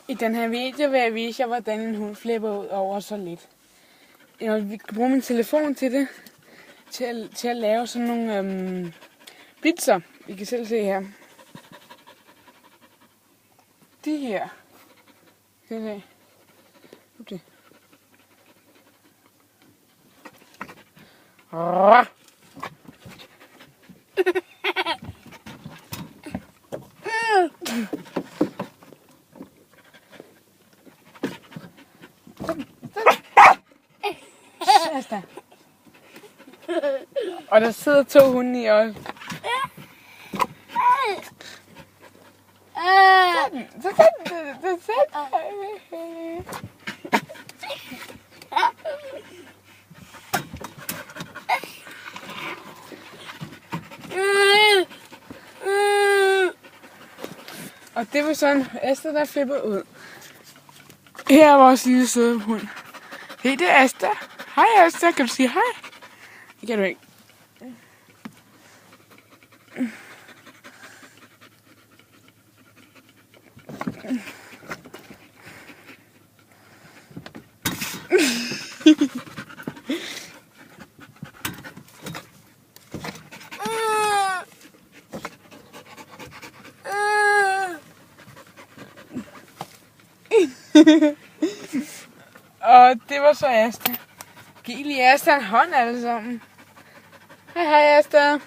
I den her video vil jeg vise jer, hvordan en hund flipper ud over så lidt. Vi kan bruge min telefon til det. Til at lave sådan nogle blitzer. I kan selv se her. De her. Kan I se? Okay. Asta. Og der sidder 2 hunde i også. Så kan det sætte. Og det var sådan Asta, der flipper ud. Her er vores lille søde hund. Hey, det er Asta. Hej Asta, kan du sige hej? Det kan du ikke. Og det var så Asta. Giv lige Asta en hånd alle sammen. Hej hej Asta.